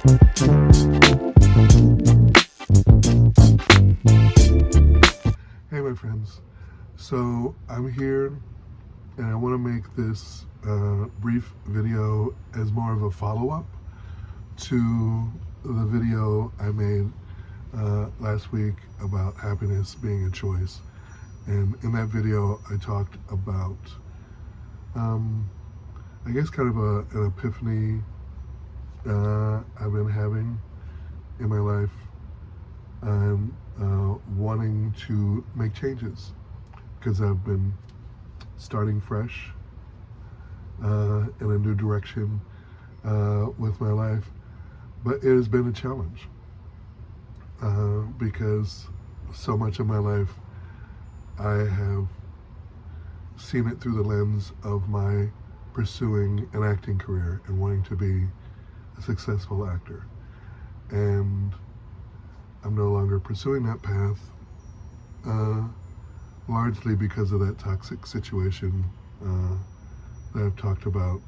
Hey my friends, so I'm here and I want to make this brief video as more of a follow-up to the video I made last week about happiness being a choice. And in that video I talked about I guess kind of an epiphany I've been having in my life. I'm wanting to make changes because I've been starting fresh in a new direction with my life, but it has been a challenge because so much of my life I have seen it through the lens of my pursuing an acting career and wanting to be a successful actor, and I'm no longer pursuing that path, largely because of that toxic situation that I've talked about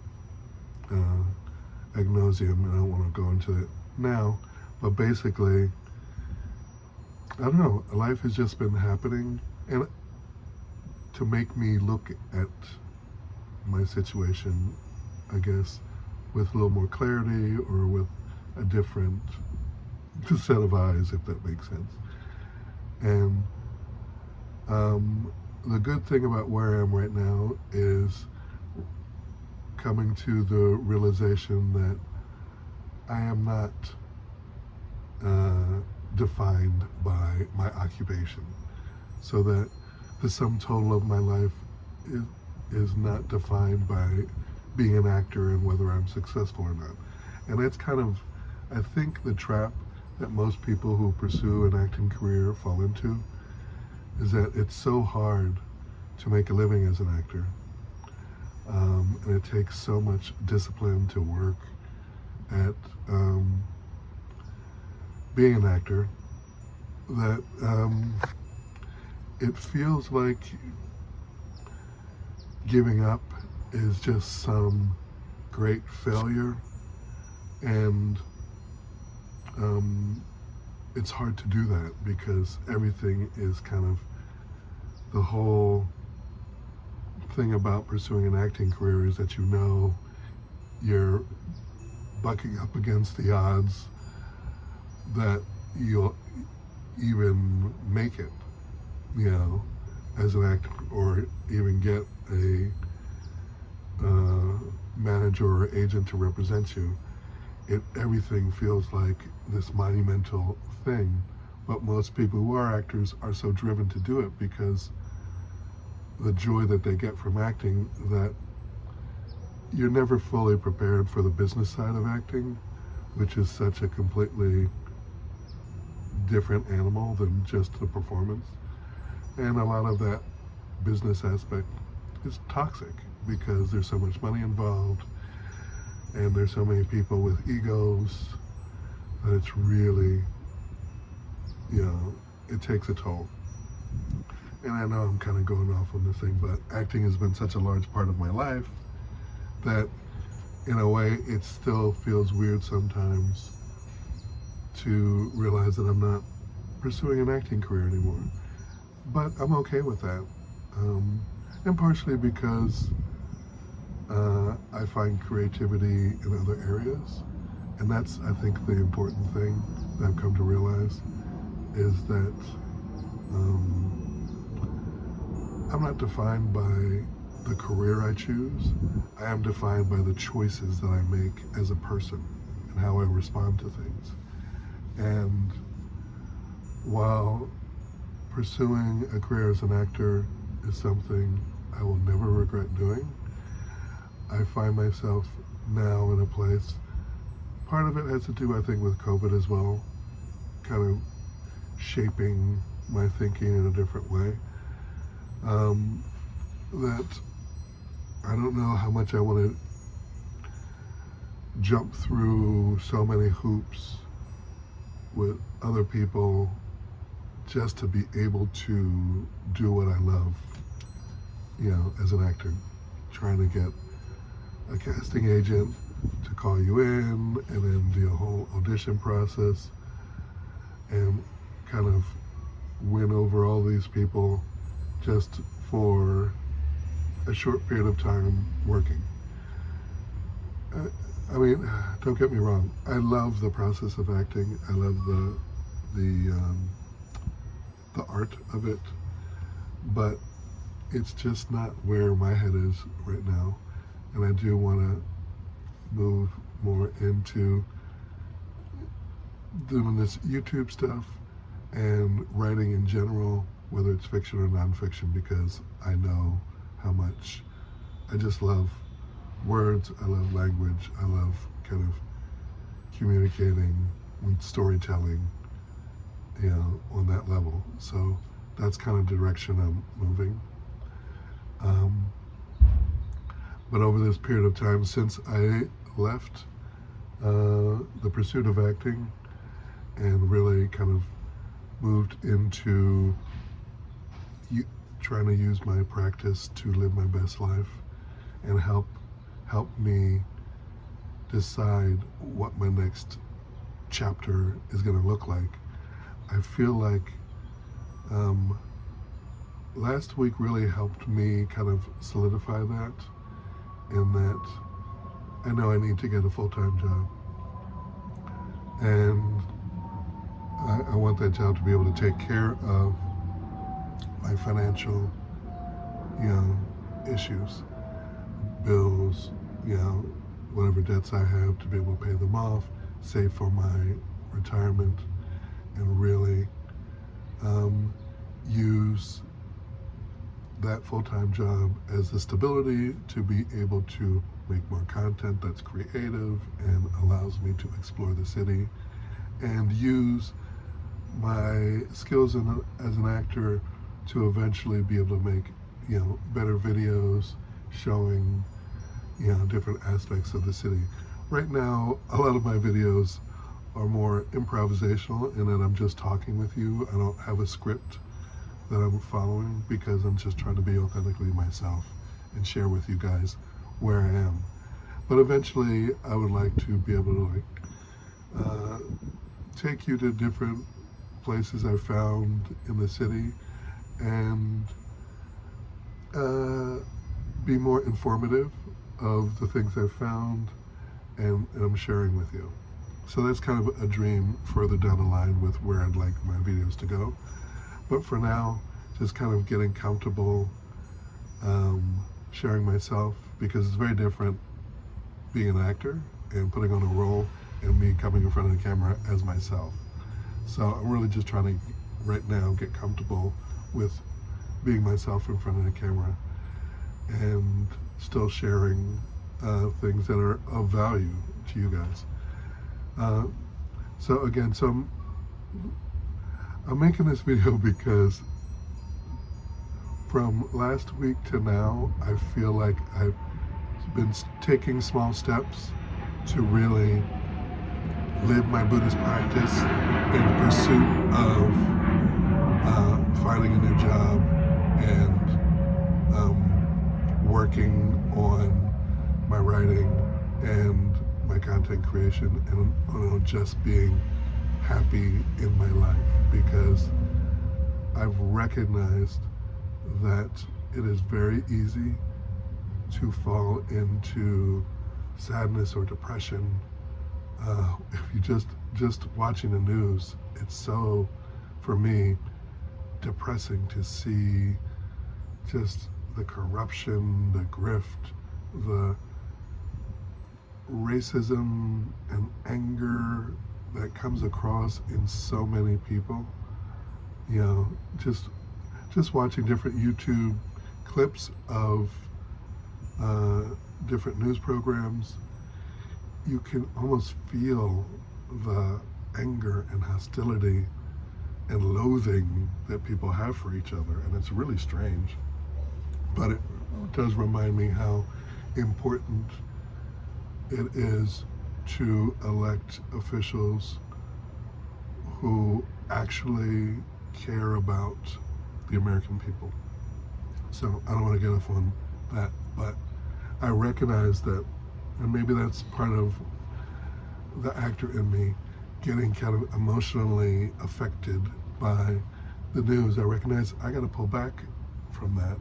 ad nauseum, and I don't want to go into it now, but basically, I don't know, life has just been happening, and to make me look at my situation, I guess, with a little more clarity or with a different set of eyes, if that makes sense. And the good thing about where I am right now is coming to the realization that I am not defined by my occupation, so that the sum total of my life is not defined by being an actor and whether I'm successful or not. And that's kind of, I think, the trap that most people who pursue an acting career fall into, is that it's so hard to make a living as an actor, and it takes so much discipline to work at being an actor that it feels like giving up is just some great failure, and it's hard to do that because everything is kind of, the whole thing about pursuing an acting career is that you're bucking up against the odds that you'll even make it, as an actor, or even get a manager or agent to represent you. Everything feels like this monumental thing, but most people who are actors are so driven to do it because the joy that they get from acting, that you're never fully prepared for the business side of acting, which is such a completely different animal than just the performance. And a lot of that business aspect is toxic because there's so much money involved and there's so many people with egos that it's really, it takes a toll. And I know I'm kind of going off on this thing, but acting has been such a large part of my life that in a way it still feels weird sometimes to realize that I'm not pursuing an acting career anymore. But I'm okay with that. And partially because I find creativity in other areas. And that's, I think, the important thing that I've come to realize, is that I'm not defined by the career I choose. I am defined by the choices that I make as a person and how I respond to things. And while pursuing a career as an actor is something I will never regret doing, I find myself now in a place, part of it has to do, I think, with COVID as well, kind of shaping my thinking in a different way, that I don't know how much I want to jump through so many hoops with other people just to be able to do what I love, as an actor, trying to get a casting agent, to call you in and then the whole audition process and kind of win over all these people just for a short period of time working. I mean, don't get me wrong. I love the process of acting. I love the art of it, but it's just not where my head is right now. And I do want to move more into doing this YouTube stuff and writing in general, whether it's fiction or nonfiction, because I know how much I just love words, I love language, I love kind of communicating and storytelling, on that level. So that's kind of the direction I'm moving. But over this period of time since I left the pursuit of acting and really kind of moved into trying to use my practice to live my best life and help me decide what my next chapter is going to look like. I feel like last week really helped me kind of solidify that, in that I know I need to get a full-time job, and I want that job to be able to take care of my financial, issues, bills, whatever debts I have, to be able to pay them off, save for my retirement, and really use that full-time job as the stability to be able to make more content that's creative and allows me to explore the city and use my skills as an actor to eventually be able to make better videos showing different aspects of the city. Right now, a lot of my videos are more improvisational in that I'm just talking with you. I don't have a script that I'm following because I'm just trying to be authentically myself and share with you guys where I am. But eventually, I would like to be able to take you to different places I found in the city and be more informative of the things I've found and I'm sharing with you. So that's kind of a dream further down the line with where I'd like my videos to go. But for now, just kind of getting comfortable sharing myself, because it's very different being an actor and putting on a role and me coming in front of the camera as myself. So I'm really just trying to, right now, get comfortable with being myself in front of the camera and still sharing things that are of value to you guys. So again, I'm making this video because from last week to now, I feel like I've been taking small steps to really live my Buddhist practice in pursuit of finding a new job and working on my writing and my content creation, and just being happy in my life, because I've recognized that it is very easy to fall into sadness or depression. If you just watching the news, it's so, for me, depressing to see just the corruption, the grift, the racism and anger that comes across in so many people. Just watching different YouTube clips of different news programs, you can almost feel the anger and hostility and loathing that people have for each other, and it's really strange. But it does remind me how important it is to elect officials who actually care about the American people. So I don't want to get off on that, but I recognize that And maybe that's part of the actor in me getting kind of emotionally affected by the news. I recognize I got to pull back from that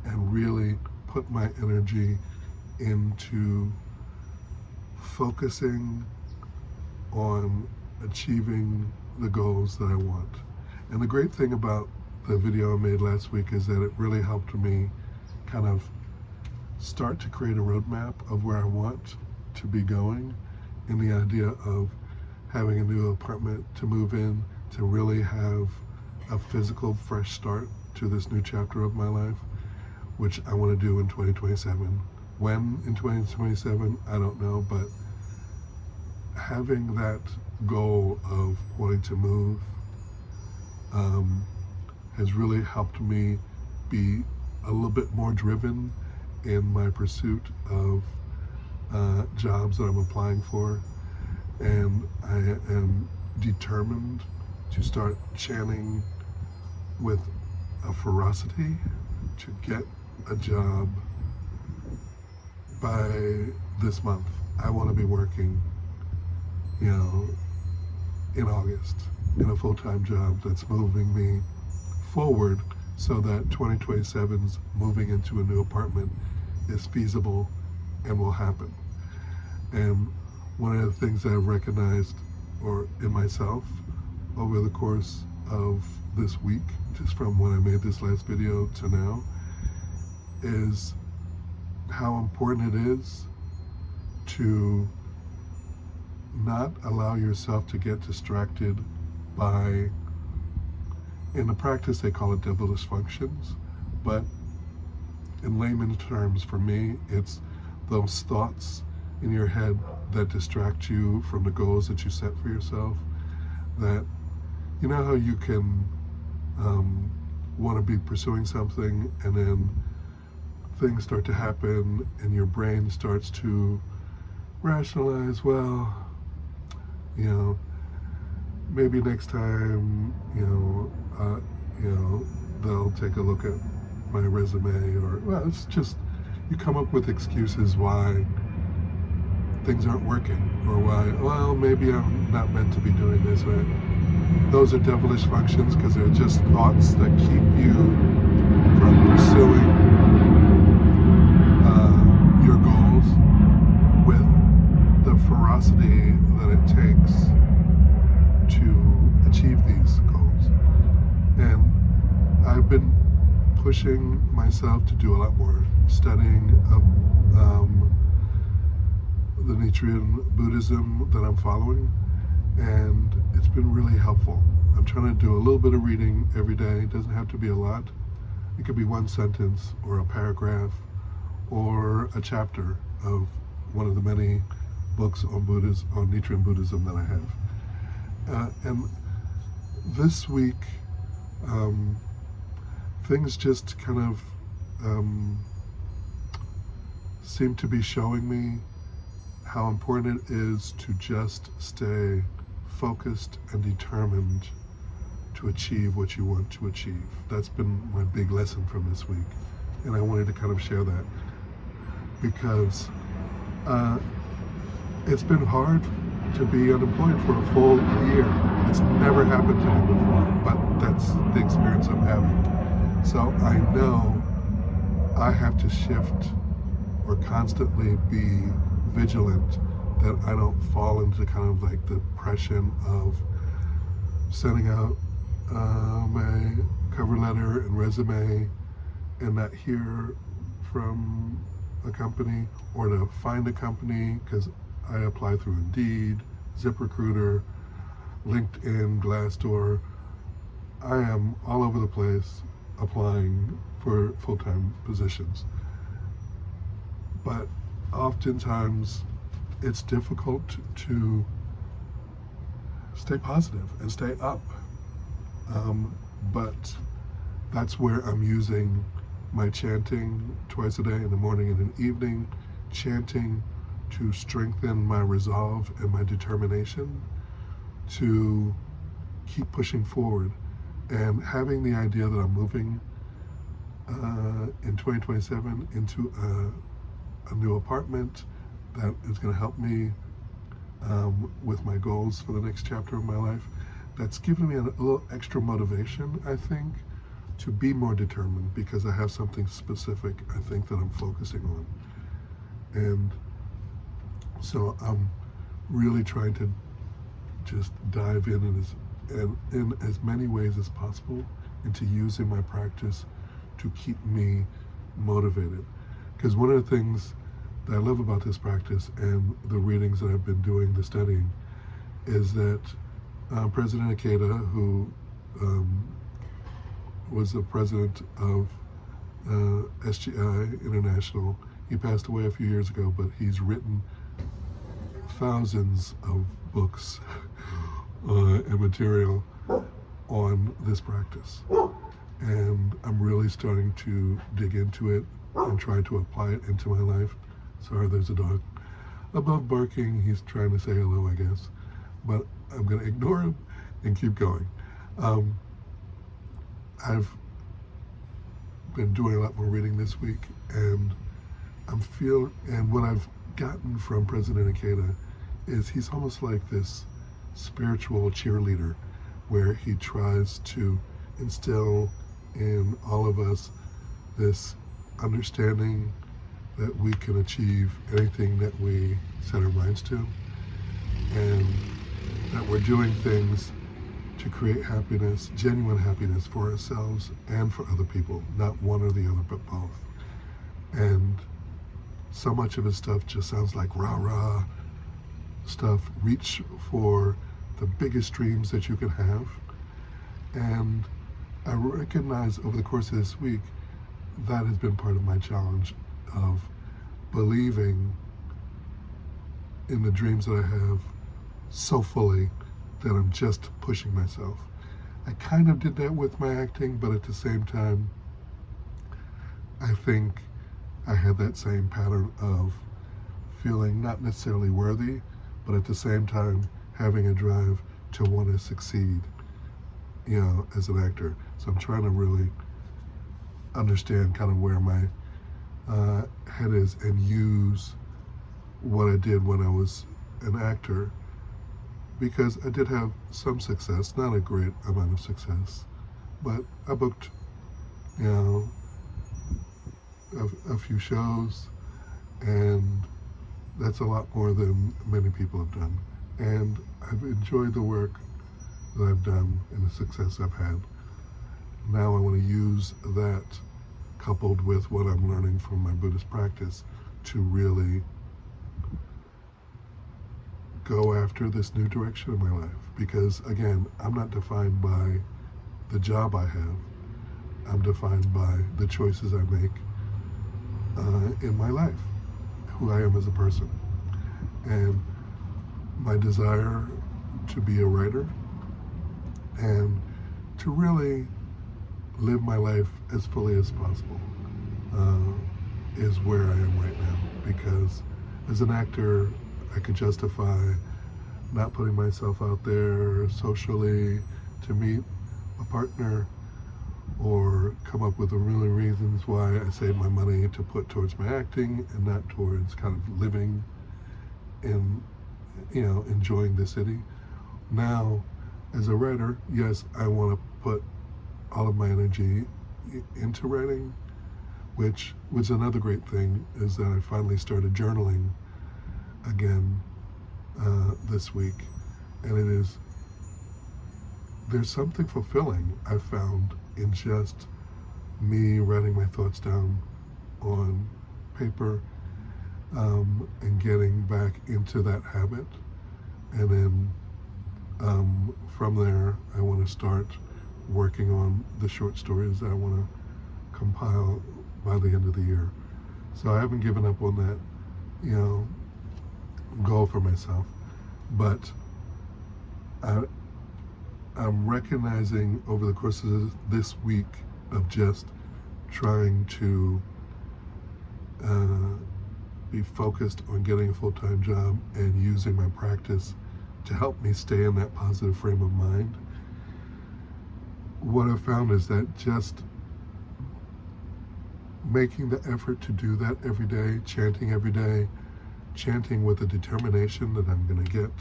and really put my energy into focusing on achieving the goals that I want. And the great thing about the video I made last week is that it really helped me kind of start to create a roadmap of where I want to be going, in the idea of having a new apartment to move in, to really have a physical fresh start to this new chapter of my life, which I want to do in 2027. When in 2027, I don't know, but having that goal of wanting to move has really helped me be a little bit more driven in my pursuit of jobs that I'm applying for. And I am determined to start chanting with a ferocity to get a job by this month. I want to be working, in August in a full-time job that's moving me forward so that 2027's moving into a new apartment is feasible and will happen. And one of the things that I've recognized or in myself over the course of this week, just from when I made this last video to now, is how important it is to not allow yourself to get distracted by, in the practice they call it devilish functions, but in layman's terms for me, it's those thoughts in your head that distract you from the goals that you set for yourself. That, you know how you can want to be pursuing something and then things start to happen and your brain starts to rationalize, well, maybe next time, they'll take a look at my resume, or, well, it's just, you come up with excuses why things aren't working, or why, well, maybe I'm not meant to be doing this, right? Those are devilish functions because they're just thoughts that keep you from pursuing your goals with the ferocity that it takes to achieve these goals. And I've been pushing myself to do a lot more studying of the Nichiren Buddhism that I'm following, and it's been really helpful. I'm trying to do a little bit of reading every day. It doesn't have to be a lot. It could be one sentence or a paragraph or a chapter of one of the many books on Nichiren Buddhism that I have. And this week, things just kind of seem to be showing me how important it is to just stay focused and determined to achieve what you want to achieve. That's been my big lesson from this week, and I wanted to kind of share that because it's been hard to be unemployed for a full year. It's never happened to me before, but that's the experience I'm having. So I know I have to shift or constantly be vigilant that I don't fall into kind of like the depression of sending out my cover letter and resume and not hear from a company, or to find a company, because I apply through Indeed, ZipRecruiter, LinkedIn, Glassdoor. I am all over the place applying for full-time positions. But oftentimes it's difficult to stay positive and stay up. But that's where I'm using my chanting twice a day, in the morning and in the evening, chanting to strengthen my resolve and my determination to keep pushing forward, and having the idea that I'm moving in 2027 into a new apartment that is going to help me with my goals for the next chapter of my life. That's given me a little extra motivation, I think, to be more determined because I have something specific I think that I'm focusing on. And so I'm really trying to just dive in as many ways as possible into using my practice to keep me motivated. Because one of the things that I love about this practice and the readings that I've been doing, the studying, is that President Ikeda, who was the president of SGI International, he passed away a few years ago, but he's written thousands of books and material on this practice. And I'm really starting to dig into it and try to apply it into my life. Sorry, there's a dog above barking. He's trying to say hello, I guess. But I'm going to ignore him and keep going. I've been doing a lot more reading this week, and and what I've gotten from President Ikeda is he's almost like this spiritual cheerleader where he tries to instill in all of us this understanding that we can achieve anything that we set our minds to, and that we're doing things to create happiness, genuine happiness for ourselves and for other people, not one or the other, but both. And so much of his stuff just sounds like rah-rah stuff. Reach for the biggest dreams that you can have. And I recognize over the course of this week that has been part of my challenge of believing in the dreams that I have so fully that I'm just pushing myself. I kind of did that with my acting, but at the same time, I think I had that same pattern of feeling not necessarily worthy, but at the same time having a drive to want to succeed, as an actor. So I'm trying to really understand kind of where my head is and use what I did when I was an actor, because I did have some success, not a great amount of success, but I booked, a few shows, and that's a lot more than many people have done. And I've enjoyed the work that I've done and the success I've had. Now I want to use that coupled with what I'm learning from my Buddhist practice to really go after this new direction in my life. Because again, I'm not defined by the job I have. I'm defined by the choices I make in my life, who I am as a person. And my desire to be a writer and to really live my life as fully as possible is where I am right now. Because as an actor, I could justify not putting myself out there socially to meet a partner, or come up with the really reasons why I save my money to put towards my acting and not towards kind of living and enjoying the city. Now, as a writer, yes, I want to put all of my energy into writing, which was another great thing, is that I finally started journaling again this week, and there's something fulfilling I found in just me writing my thoughts down on paper, and getting back into that habit. And then from there, I want to start working on the short stories that I want to compile by the end of the year. So I haven't given up on that, goal for myself, but I'm recognizing over the course of this week of just trying to be focused on getting a full-time job and using my practice to help me stay in that positive frame of mind. What I've found is that just making the effort to do that every day, chanting every day, chanting with a determination that I'm going to get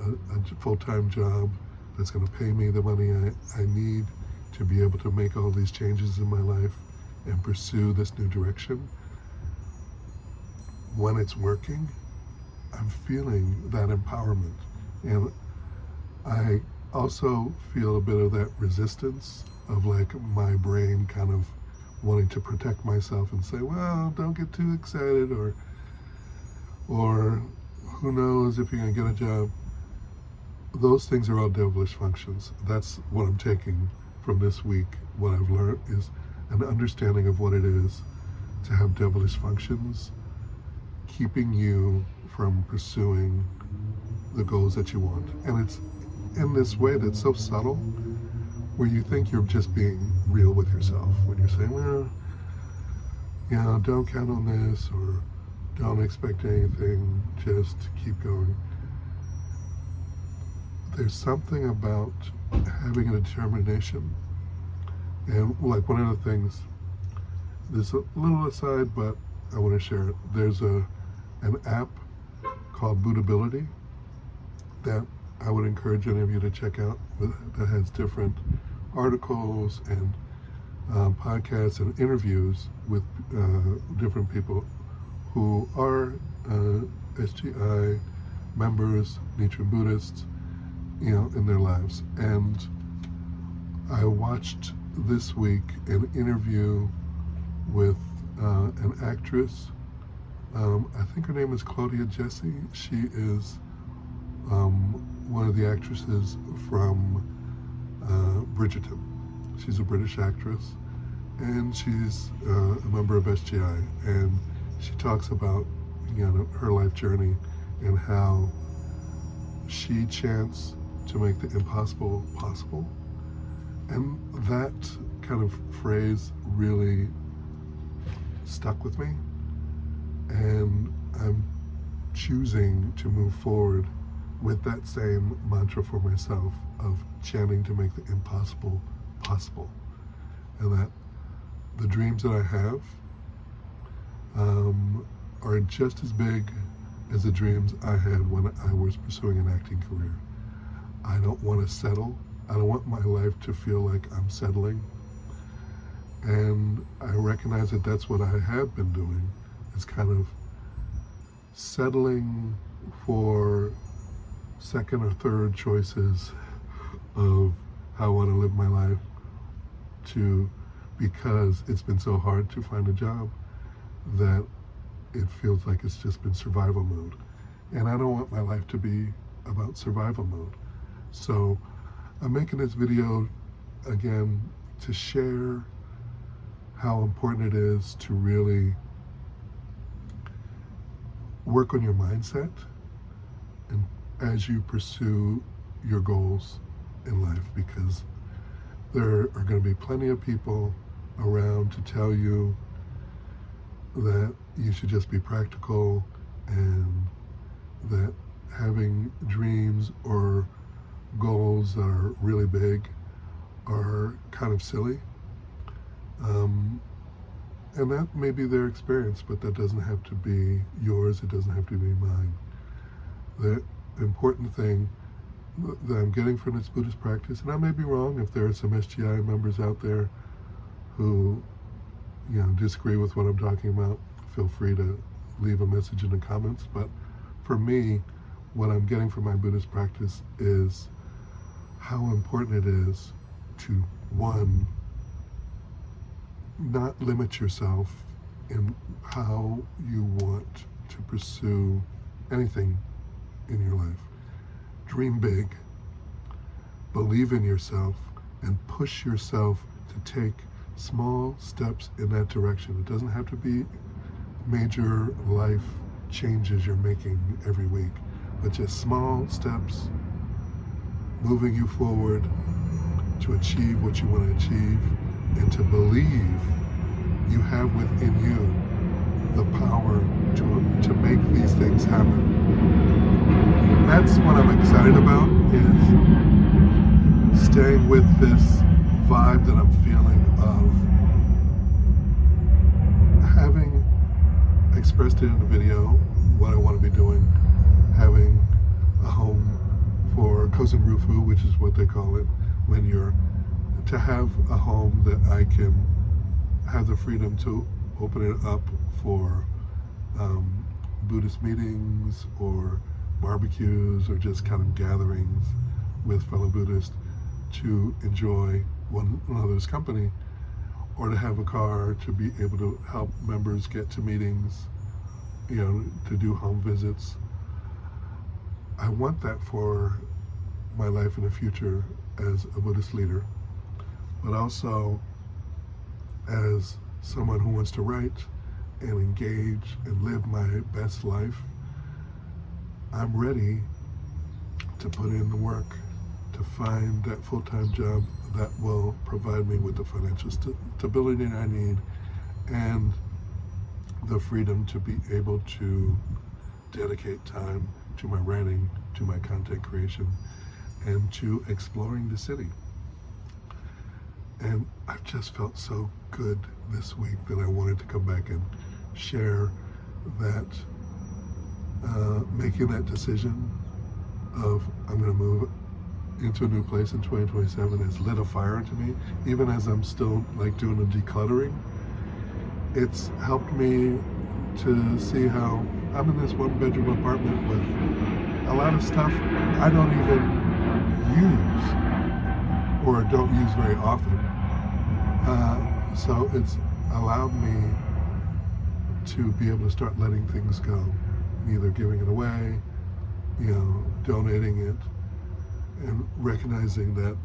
a full-time job that's going to pay me the money I need to be able to make all these changes in my life and pursue this new direction. When it's working, I'm feeling that empowerment. And I also feel a bit of that resistance of like my brain kind of wanting to protect myself and say, well, don't get too excited, or who knows if you're going to get a job. Those things are all devilish functions. That's what I'm taking from this week. What I've learned is an understanding of what it is to have devilish functions, keeping you from pursuing the goals that you want. And it's in this way that's so subtle, where you think you're just being real with yourself when you're saying, well, don't count on this, or don't expect anything, just keep going. There's something about having a determination. And like one of the things, this a little aside, but I want to share it. There's an app called Bootability that I would encourage any of you to check out, that has different articles and podcasts and interviews with different people who are SGI members, Nichiren Buddhists, in their lives. And I watched this week an interview with an actress. I think her name is Claudia Jessie. She is one of the actresses from Bridgerton. She's a British actress, and she's a member of SGI. And she talks about her life journey and how she chants to make the impossible possible. And that kind of phrase really stuck with me, and I'm choosing to move forward with that same mantra for myself of chanting to make the impossible possible, and that the dreams that I have are just as big as the dreams I had when I was pursuing an acting career. I don't want to settle. I don't want my life to feel like I'm settling. And I recognize that that's what I have been doing, is kind of settling for second or third choices of how I want to live my life, because it's been so hard to find a job that it feels like it's just been survival mode. And I don't want my life to be about survival mode. So I'm making this video again to share how important it is to really work on your mindset and as you pursue your goals in life, because there are going to be plenty of people around to tell you that you should just be practical, and that having dreams or goals that are really big are kind of silly. And that may be their experience, but that doesn't have to be yours. It doesn't have to be mine. The important thing that I'm getting from this Buddhist practice, and I may be wrong, if there are some SGI members out there who disagree with what I'm talking about, feel free to leave a message in the comments. But for me, what I'm getting from my Buddhist practice is how important it is to, one, not limit yourself in how you want to pursue anything in your life. Dream big, believe in yourself, and push yourself to take small steps in that direction. It doesn't have to be major life changes you're making every week, but just small steps moving you forward to achieve what you want to achieve, and to believe you have within you the power to make these things happen. And that's what I'm excited about, is staying with this vibe that I'm feeling of having expressed it in the video, what I want to be doing, having a home for Kozen Rufu, which is what they call it, when you're, to have a home that I can have the freedom to open it up for Buddhist meetings or barbecues or just kind of gatherings with fellow Buddhists to enjoy one another's company, or to have a car to be able to help members get to meetings, to do home visits. I want that for my life in the future as a Buddhist leader, but also as someone who wants to write and engage and live my best life. I'm ready to put in the work to find that full-time job that will provide me with the financial stability I need and the freedom to be able to dedicate time to my writing, to my content creation, and to exploring the city. And I've just felt so good this week that I wanted to come back and share that, making that decision of I'm going to move into a new place in 2027 has lit a fire into me. Even as I'm still doing the decluttering, it's helped me to see how I'm in this one-bedroom apartment with a lot of stuff I don't even use or don't use very often. So it's allowed me to be able to start letting things go, either giving it away, donating it, and recognizing that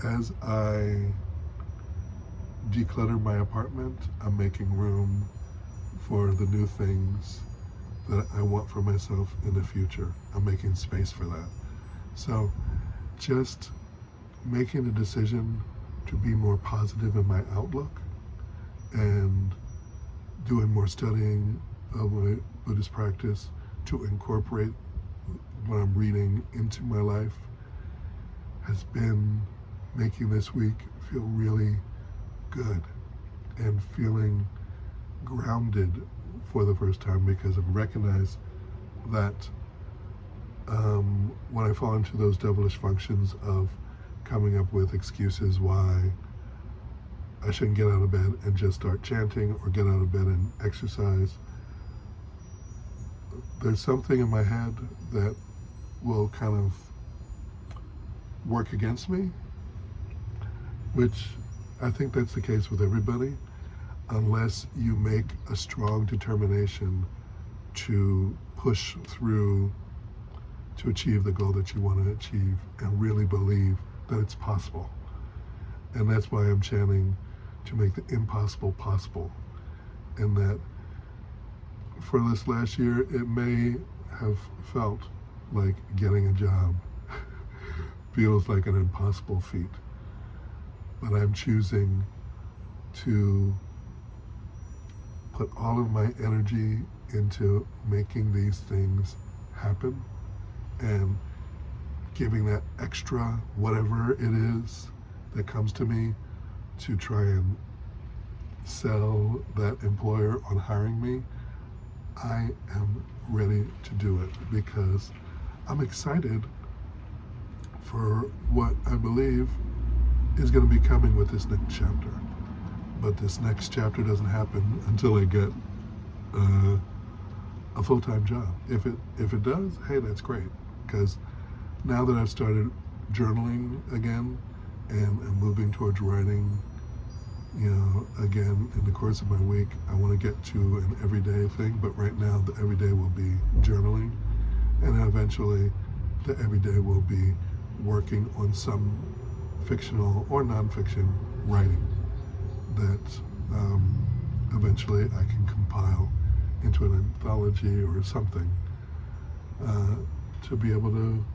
as I declutter my apartment, I'm making room for the new things that I want for myself in the future. I'm making space for that. So just making the decision to be more positive in my outlook and doing more studying of my Buddhist practice to incorporate what I'm reading into my life has been making this week feel really good and feeling grounded for the first time, because I've recognized that when I fall into those devilish functions of coming up with excuses why I shouldn't get out of bed and just start chanting, or get out of bed and exercise, there's something in my head that will kind of work against me, which I think that's the case with everybody, unless you make a strong determination to push through to achieve the goal that you want to achieve and really believe that it's possible. And that's why I'm chanting to make the impossible possible. And that for this last year, it may have felt like getting a job feels like an impossible feat. But I'm choosing to put all of my energy into making these things happen and giving that extra whatever it is that comes to me to try and sell that employer on hiring me. I am ready to do it because I'm excited for what I believe is going to be coming with this next chapter. But this next chapter doesn't happen until I get a full-time job. If it does, hey, that's great. Because now that I've started journaling again and I'm moving towards writing, again in the course of my week, I want to get to an everyday thing. But right now, the everyday will be journaling, and then eventually, the everyday will be working on some fictional or nonfiction writing that eventually I can compile into an anthology or something to be able to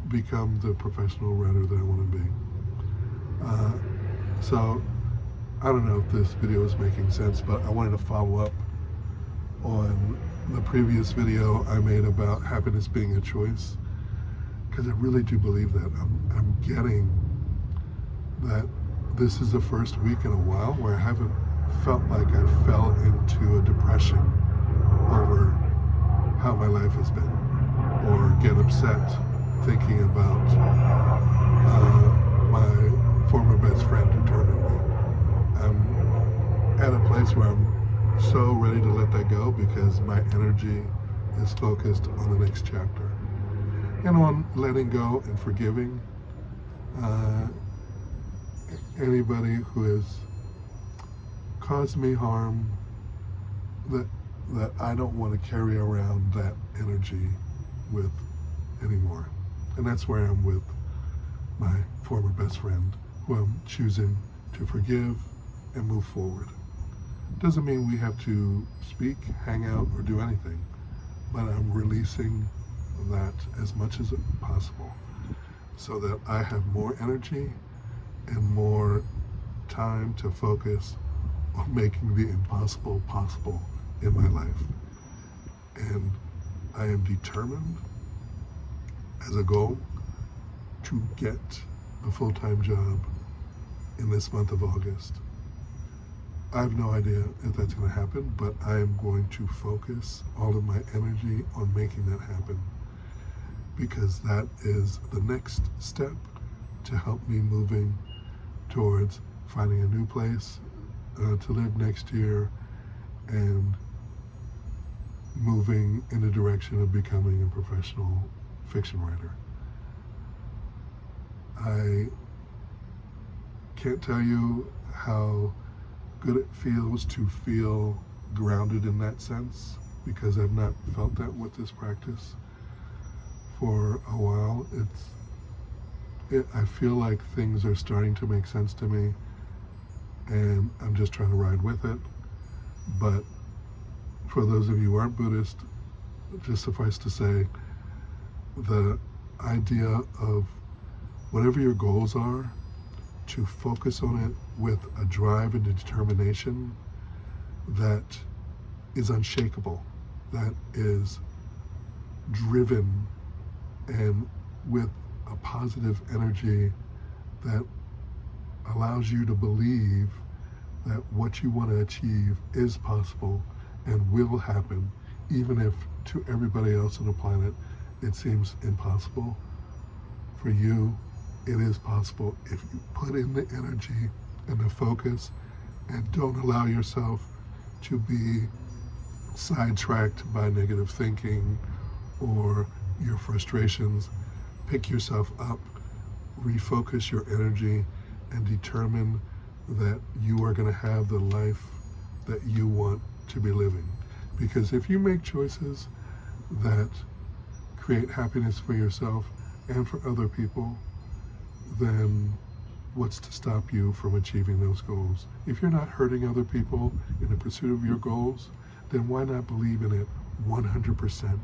become the professional writer that I want to be. So I don't know if this video is making sense, but I wanted to follow up on the previous video I made about happiness being a choice, because I really do believe that. I'm getting that this is the first week in a while where I haven't felt like I fell into a depression over how my life has been, or get upset thinking about my former best friend who turned on me. I'm at a place where I'm so ready to let that go because my energy is focused on the next chapter and on letting go and forgiving anybody who has caused me harm, that I don't want to carry around that energy with anymore. And that's where I'm with my former best friend, who I'm choosing to forgive and move forward. Doesn't mean we have to speak, hang out, or do anything, but I'm releasing that as much as possible so that I have more energy and more time to focus on making the impossible possible in my life. And I am determined as a goal to get a full-time job in this month of August. I have no idea if that's going to happen, but I am going to focus all of my energy on making that happen, because that is the next step to help me moving towards finding a new place to live next year and moving in the direction of becoming a professional fiction writer. I can't tell you how good it feels to feel grounded in that sense, because I've not felt that with this practice for a while. I feel like things are starting to make sense to me, and I'm just trying to ride with it. But for those of you who aren't Buddhist, just suffice to say, the idea of whatever your goals are, to focus on it with a drive and a determination that is unshakable, that is driven and with a positive energy that allows you to believe that what you want to achieve is possible and will happen, even if to everybody else on the planet it seems impossible. For you, it is possible if you put in the energy and the focus and don't allow yourself to be sidetracked by negative thinking or your frustrations. Pick yourself up, refocus your energy, and determine that you are going to have the life that you want to be living. Because if you make choices that create happiness for yourself and for other people, then what's to stop you from achieving those goals? If you're not hurting other people in the pursuit of your goals, then why not believe in it 100%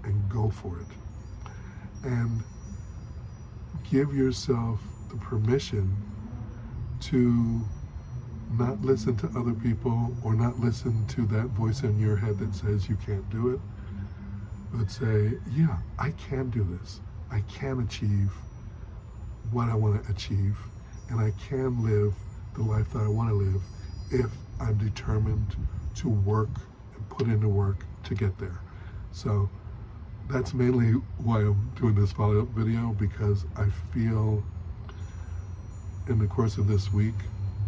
and go for it? And give yourself the permission to not listen to other people or not listen to that voice in your head that says you can't do it, but say, yeah, I can do this. I can achieve what I want to achieve, and I can live the life that I want to live if I'm determined to work and put in the work to get there. So that's mainly why I'm doing this follow-up video, because I feel in the course of this week,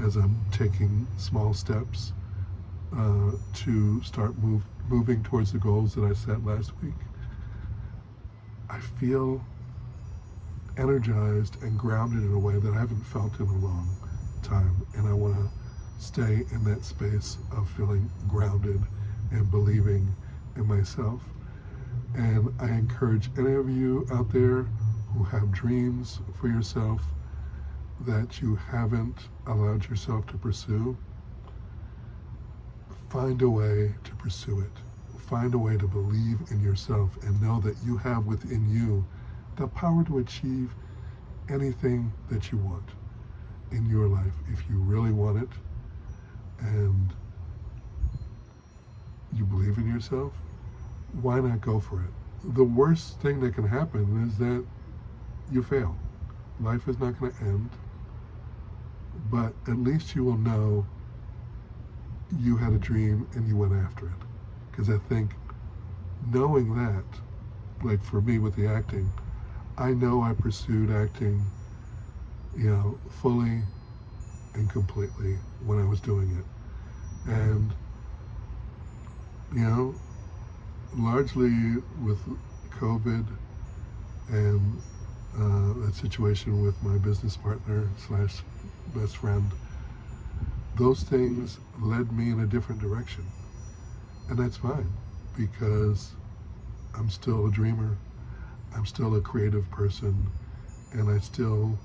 as I'm taking small steps to start moving towards the goals that I set last week, I feel energized and grounded in a way that I haven't felt in a long time, and I want to stay in that space of feeling grounded and believing in myself. And I encourage any of you out there who have dreams for yourself that you haven't allowed yourself to pursue, find a way to pursue it. Find a way to believe in yourself and know that you have within you the power to achieve anything that you want in your life if you really want it and you believe in yourself. Why not go for it? The worst thing that can happen is that you fail. Life is not going to end, but at least you will know you had a dream and you went after it. Because I think knowing that, like for me with the acting, I know I pursued acting, fully and completely when I was doing it. And, you know, largely with COVID and that situation with my business partner slash best friend, those things led me in a different direction. And that's fine because I'm still a dreamer, I'm still a creative person, and I still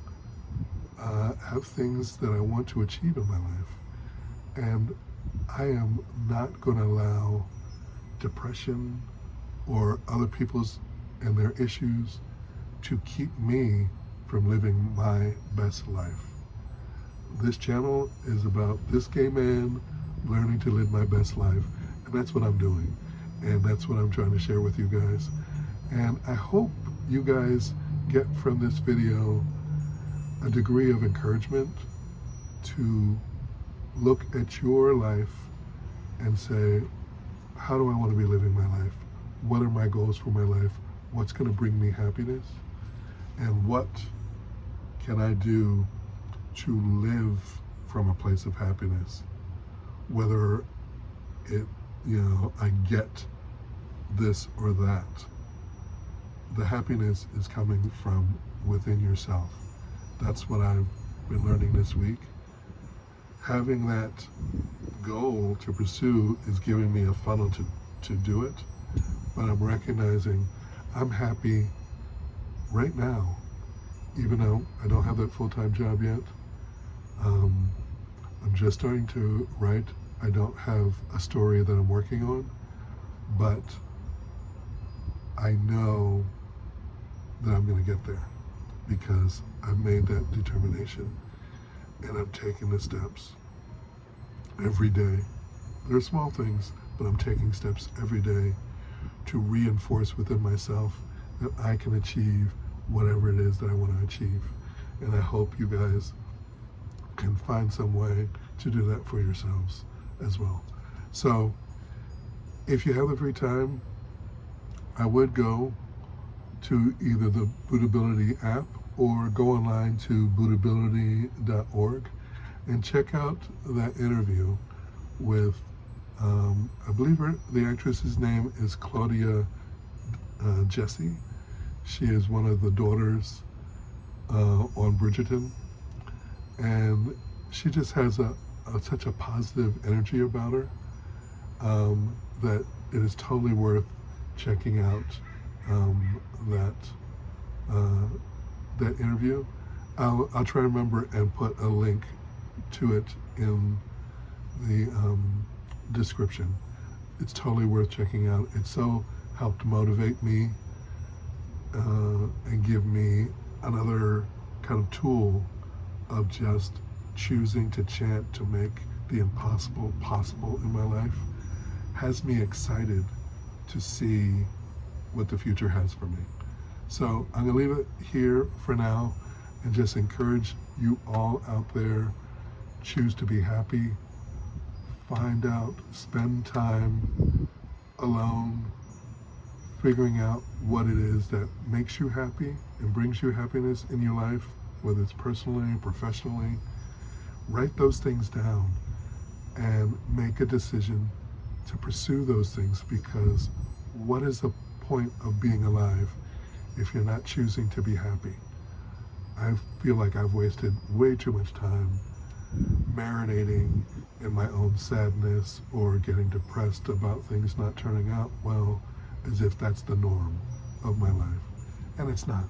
have things that I want to achieve in my life. And I am not going to allow depression or other people's and their issues to keep me from living my best life. This channel is about this gay man learning to live my best life, and that's what I'm doing, and that's what I'm trying to share with you guys. And I hope you guys get from this video a degree of encouragement to look at your life and say, how do I want to be living my life? What are my goals for my life? What's going to bring me happiness? And what can I do to live from a place of happiness? Whether I get this or that. The happiness is coming from within yourself. That's what I've been learning this week. Having that goal to pursue is giving me a funnel to do it, but I'm recognizing I'm happy right now, even though I don't have that full-time job yet. I'm just starting to write. I don't have a story that I'm working on, but I know that I'm going to get there because I've made that determination and I'm taking the steps every day. They're small things, but I'm taking steps every day to reinforce within myself that I can achieve whatever it is that I want to achieve. And I hope you guys can find some way to do that for yourselves as well. So if you have the free time, I would go to either the Buddhability app or go online to buddhability.org and check out that interview with, I believe the actress's name is Claudia Jessie. She is one of the daughters on Bridgerton, and she just has such a positive energy about her that it is totally worth checking out that interview. I'll try to remember and put a link to it in the description. It's totally worth checking out. It so helped motivate me and give me another kind of tool of just choosing to chant to make the impossible possible in my life. Has me excited to see what the future has for me. So I'm going to leave it here for now and just encourage you all out there, choose to be happy, find out, spend time alone, figuring out what it is that makes you happy and brings you happiness in your life, whether it's personally, professionally. Write those things down and make a decision to pursue those things, because what is the point of being alive if you're not choosing to be happy? I feel like I've wasted way too much time marinating in my own sadness or getting depressed about things not turning out well, as if that's the norm of my life. And it's not.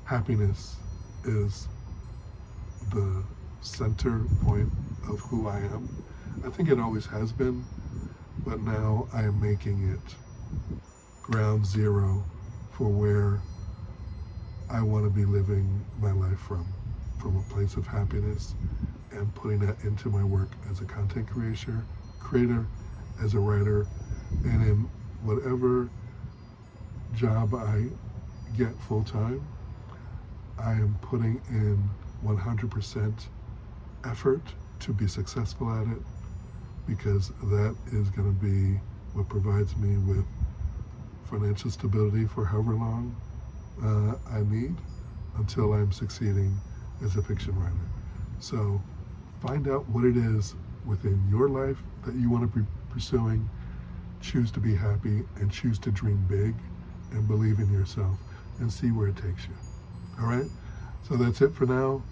Happiness is the center point of who I am. I think it always has been, but now I am making it ground zero for where I want to be living my life from a place of happiness, and putting that into my work as a content creator, as a writer, and in whatever job I get full time, I am putting in 100% effort to be successful at it, because that is going to be what provides me with financial stability for however long I need until I'm succeeding as a fiction writer. So find out what it is within your life that you want to be pursuing. Choose to be happy and choose to dream big and believe in yourself and see where it takes you. All right? So that's it for now.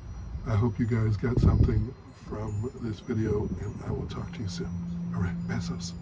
I hope you guys got something from this video, and I will talk to you soon. All right, besos.